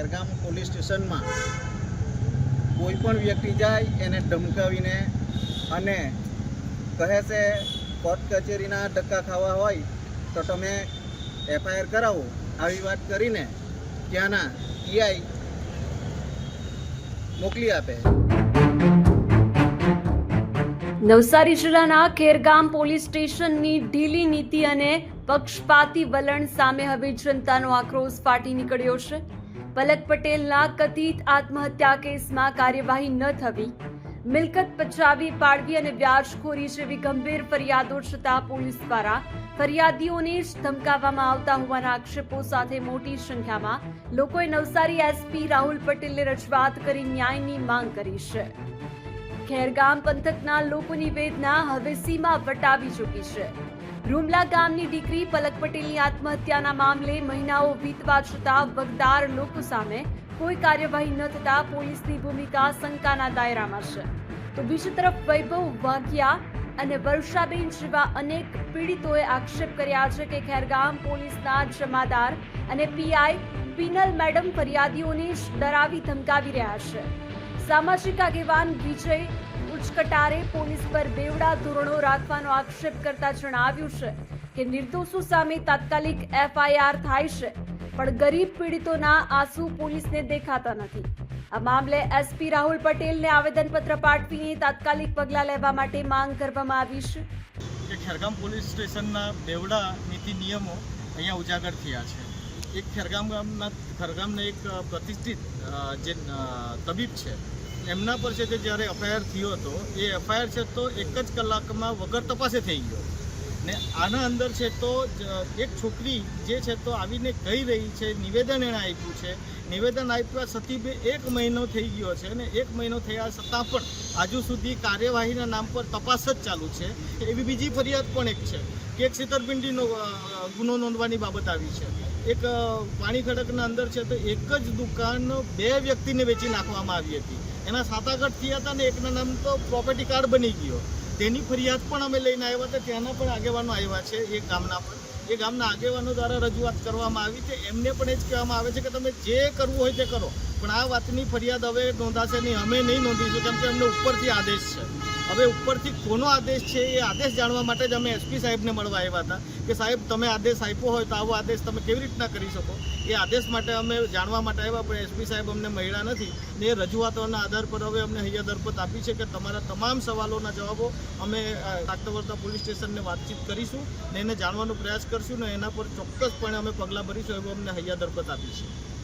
Khergam police સ્ટેશનમાં કોઈ પણ વ્યક્તિ જાય એને ધમકાવીને અને કહે છે કોર્ટ કચેરીના ધક્કા ખાવા હોય તો તમે એફઆઈઆર કરાવો, આવી વાત કરીને ત્યાંના પીઆઈ મોકલી આપે. નવસારી જિલ્લાના ખેરગામ પોલીસ સ્ટેશનની ઢીલી નીતિ અને પક્ષપાતી વલણ સામે હવે જનતાનો આક્રોશ ફાટી નીકળ્યો છે. પલક પટેલના કથિત આત્મહત્યા કેસમાં કાર્યવાહી ન થવી, મિલકત પચાવી પાડવી અને વ્યાજખોરી જેવી ગંભીર ફરિયાદો છતાં પોલીસ દ્વારા ફરિયાદીઓને જ ધમકાવવામાં આવતા હોવાના આક્ષેપો સાથે મોટી સંખ્યામાં લોકોએ નવસારી એસપી રાહુલ પટેલને રજૂઆત કરી ન્યાયની માંગ કરી છે. ખેરગામ પંથકના લોકોની વેદના હવે સીમા વટાવી ચૂકી છે. રૂમલા ગામની દીકરી પલક પટેલની આત્મહત્યાના મામલે મહિનાઓ વીતવા છતાં વગદાર લોકો સામે કોઈ કાર્યવાહી ન થતા પોલીસની ભૂમિકા શંકાના દાયરામાં છે. તો બીજી તરફ વૈભવ વાઘિયા અને વર્ષાબેન જેવા અનેક પીડિતોએ આક્ષેપ કર્યા છે કે ખેરગામ પોલીસના જમાદાર અને પીઆઈ પીનલ મેડમ ફરિયાદીઓને જ ડરાવી ધમકાવી રહ્યા છે. સામાજિક આગેવાન વિજય ઉચકટારે પોલીસ પર બેવડા ધોરણો રાખવાનો આક્ષેપ કરતા જણાવ્યું છે કે નિર્દોષો સામે તાત્કાલિક એફઆઈઆર થાય છે, પણ ગરીબ પીડિતોના આંસુ પોલીસને દેખાતા નથી. આ મામલે એસપી રાહુલ પટેલને આવેદનપત્ર પાઠવીને તાત્કાલિક પગલાં લેવા માટે માંગ કરવામાં આવી છે. ખેરગામ પોલીસ સ્ટેશનના બેવડા નીતિ નિયમો અહીંયા ઉજાગર થયા છે. એક ખેરગામના એક પ્રતિષ્ઠિત જે તબીબ છે એમના પર છે કે જ્યારે એફઆઈઆર થયો હતો એ એફઆઈઆર છે તો એક જ કલાકમાં વગર તપાસે થઈ ગયો ને આના અંદર છે તો એક છોકરી જે છે તો આવીને કહી રહી છે, નિવેદન એણે આપ્યું છે, નિવેદન આપ્યા છતાં 1 મહિનો થઈ ગયો છે અને 1 મહિનો થયા છતાં પણ હજુ સુધી કાર્યવાહીના નામ પર તપાસ જ ચાલુ છે. એવી બીજી ફરિયાદ પણ એક છે કે એક છેતરપિંડીનો ગુનો નોંધવાની બાબત આવી છે. એક પાણી ખડકના અંદર છે તો એક જ દુકાન 2 વ્યક્તિને વેચી નાખવામાં આવી હતી. એના સાતાગઢ થયા હતા ને એકના નામ તો પ્રોપર્ટી કાર્ડ બની ગયો. તેની ફરિયાદ પણ અમે લઈને આવ્યા હતા. ત્યાંના પણ આગેવાનો આવ્યા છે એ ગામના પણ. એ ગામના આગેવાનો દ્વારા રજૂઆત કરવામાં આવી છે. એમને પણ એ જ કહેવામાં આવે છે કે તમે જે કરવું હોય તે કરો, પણ આ વાતની ફરિયાદ હવે નોંધાશે નહીં, અમે નહીં નોંધીશું, કેમ કે અમને ઉપરથી આદેશ છે. હવે ઉપરથી કોનો આદેશ છે એ આદેશ જાણવા માટે જ અમે એસપી સાહેબને મળવા આવ્યા હતા કે સાહેબ તમે આદેશ આપ્યો હોય તો આવો આદેશ તમે કેવી રીતના કરી શકો. એ આદેશ માટે અમે જાણવા માટે આવ્યા, પણ એસપી સાહેબ અમને મળ્યા નથી ને એ રજૂઆતોના આધાર પર હવે અમને હૈયા દરપત આપી છે કે તમારા તમામ સવાલોના જવાબો અમે લાગતા પોલીસ સ્ટેશનને વાતચીત કરીશું ને એને જાણવાનો પ્રયાસ કરશું ને એના પર ચોક્કસપણે અમે પગલાં ભરીશું એવું અમને હૈયા દરપત આપી છે.